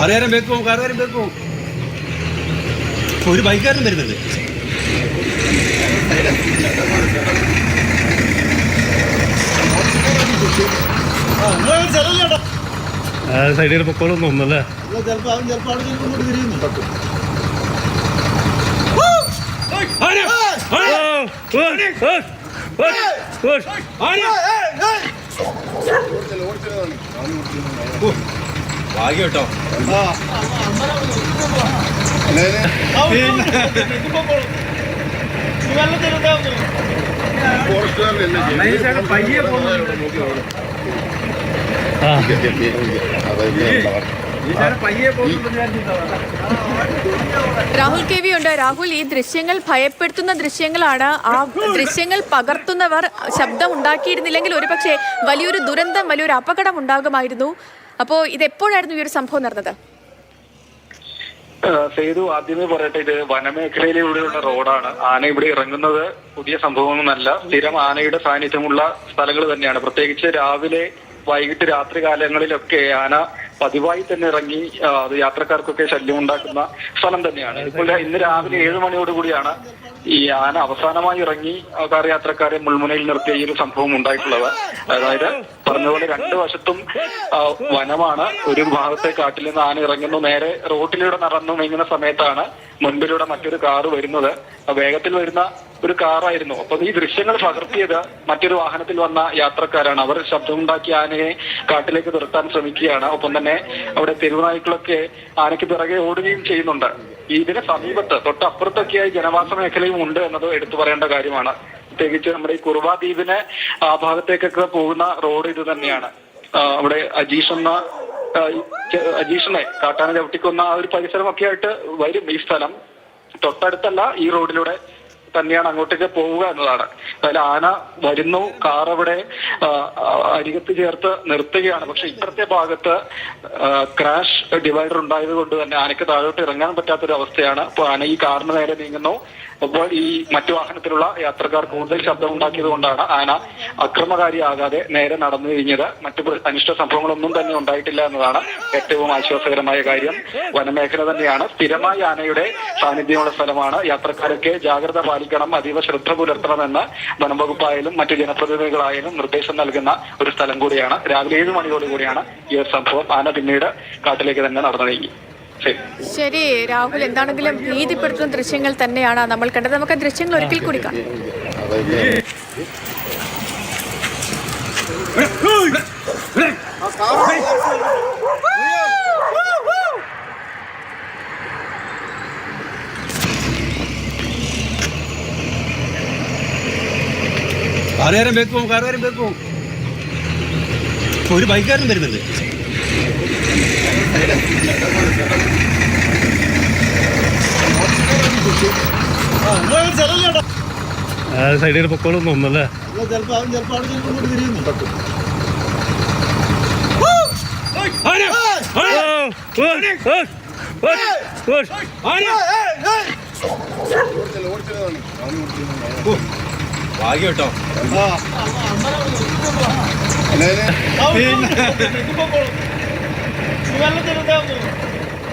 കാറുകാരൻ വെക്കും ഒരു ബൈക്കാരൻ വരുന്നുണ്ട്. സൈഡിൽ പൊക്കോളൊന്നും ഒന്നല്ലേ ഭാഗ്യം കേട്ടോ. രാഹുൽ കെ വി ഉണ്ട്. രാഹുൽ, ഈ ദൃശ്യങ്ങൾ ഭയപ്പെടുത്തുന്ന ദൃശ്യങ്ങളാണ്. ആ ദൃശ്യങ്ങൾ പകർത്തുന്നവർ ശബ്ദം ഉണ്ടാക്കിയിരുന്നില്ലെങ്കിൽ ഒരുപക്ഷെ വലിയൊരു ദുരന്തം, വലിയൊരു അപകടം ഉണ്ടാകുമായിരുന്നു. അപ്പോൾ ഇതെപ്പോഴായിരുന്നു ഈ ഒരു സംഭവം നടന്നത്? സേതു, ആദ്യമേ പറയട്ടെ, ഇത് വനമേഖലയിലൂടെയുള്ള റോഡാണ്. ആന ഇവിടെ ഇറങ്ങുന്നത് പുതിയ സംഭവമൊന്നുമല്ല. സ്ഥിരം ആനയുടെ സാന്നിധ്യമുള്ള സ്ഥലങ്ങൾ തന്നെയാണ്. പ്രത്യേകിച്ച് രാവിലെ, വൈകിട്ട്, രാത്രി കാലങ്ങളിലൊക്കെ ആന പതിവായി തന്നെ ഇറങ്ങി അത് യാത്രക്കാർക്കൊക്കെ ശല്യം ഉണ്ടാക്കുന്ന സ്ഥലം തന്നെയാണ്. ഇപ്പോൾ ഇന്ന് രാവിലെ 7 മണിയോടുകൂടിയാണ് ഈ ആന അവസാനമായി ഇറങ്ങി കാർ യാത്രക്കാരെ മുൾമുനയിൽ നിർത്തിയ ഈ ഒരു സംഭവം ഉണ്ടായിട്ടുള്ളത്. അതായത് പറഞ്ഞതുപോലെ 2 വശത്തും വനമാണ്. ഒരു ഭാഗത്തെ കാട്ടിൽ നിന്ന് ആന ഇറങ്ങുന്നു, നേരെ റോഡിലൂടെ നടന്നു നീങ്ങുന്ന സമയത്താണ് മുൻപിലൂടെ മറ്റൊരു കാറ് വരുന്നത്. വേഗത്തിൽ വരുന്ന ഒരു കാറായിരുന്നു. അപ്പൊ ഈ ദൃശ്യങ്ങൾ പകർത്തിയത് മറ്റൊരു വാഹനത്തിൽ വന്ന യാത്രക്കാരാണ്. അവർ ശബ്ദമുണ്ടാക്കി ആനയെ കാട്ടിലേക്ക് നിർത്താൻ ശ്രമിക്കുകയാണ്. ഒപ്പം തന്നെ അവിടെ തെരുവുനായ്ക്കളൊക്കെ ആനയ്ക്ക് പിറകെ ഓടുകയും ചെയ്യുന്നുണ്ട്. ഇതിന് സമീപത്ത് തൊട്ടപ്പുറത്തൊക്കെയായി ജനവാസ മേഖലയും ഉണ്ട് എന്നത് എടുത്തു പറയേണ്ട കാര്യമാണ്. പ്രത്യേകിച്ച് നമ്മുടെ ഈ കുറുവ ദ്വീപിന് ആ ഭാഗത്തേക്കൊക്കെ പോകുന്ന റോഡ് ഇത് തന്നെയാണ്. അവിടെ അജീഷിനെ കാട്ടാന ചവിട്ടിക്കൊന്ന ആ ഒരു പരിസരമൊക്കെ ആയിട്ട് വരും ഈ സ്ഥലം. തൊട്ടടുത്തല്ല, ഈ റോഡിലൂടെ തന്നെയാണ് അങ്ങോട്ടേക്ക് പോവുക എന്നതാണ്. അതിൽ ആന വരുന്നു, കാർ അവിടെ അരികത്ത് ചേർത്ത് നിർത്തുകയാണ്. പക്ഷെ ഇപ്പുറത്തെ ഭാഗത്ത് ക്രാഷ് ഡിവൈഡർ ഉണ്ടായത് കൊണ്ട് തന്നെ ആനയ്ക്ക് താഴോട്ട് ഇറങ്ങാൻ പറ്റാത്തൊരു അവസ്ഥയാണ്. അപ്പോൾ ആന ഈ കാറിന് നേരെ നീങ്ങുന്നു. അപ്പോൾ ഈ മറ്റു വാഹനത്തിലുള്ള യാത്രക്കാർ കൂടുതൽ ശബ്ദം ഉണ്ടാക്കിയത് കൊണ്ടാണ് ആന അക്രമകാരിയാകാതെ നേരെ നടന്നു കഴിഞ്ഞത്. മറ്റു അനിഷ്ട സംഭവങ്ങളൊന്നും തന്നെ ഉണ്ടായിട്ടില്ല എന്നതാണ് ഏറ്റവും ആശ്വാസകരമായ കാര്യം. വനമേഖല തന്നെയാണ്, സ്ഥിരമായി ആനയുടെ സാന്നിധ്യമുള്ള സ്ഥലമാണ്. യാത്രക്കാരൊക്കെ ജാഗ്രത പാലിക്കണം, അതീവ ശ്രദ്ധ പുലർത്തണമെന്ന് വനംവകുപ്പായാലും മറ്റു ജനപ്രതിനിധികളായാലും നിർദ്ദേശം നൽകുന്ന ഒരു സ്ഥലം കൂടിയാണ്. രാവിലെ 7 മണിയോടുകൂടിയാണ് ഈ ഒരു സംഭവം. ആന പിന്നീട് കാട്ടിലേക്ക് തന്നെ നടന്നു നീങ്ങി. ശരി രാഹുൽ, എന്താണെങ്കിലും ഭീതിപ്പെടുത്തുന്ന ദൃശ്യങ്ങൾ തന്നെയാണ് നമ്മൾ കണ്ടത്. നമുക്ക് ദൃശ്യങ്ങൾ ഒരിക്കൽ കൂടി കാണാം. കാറുകാരൻ വെക്കും ഒരു ബൈക്കാരൻ വരുന്നുണ്ട്. സൈഡിൽ പൊക്കോളൊന്നും ഒന്നല്ലേ ഭാഗ്യം കേട്ടോ. വെള്ളത്തിലെത്താൻ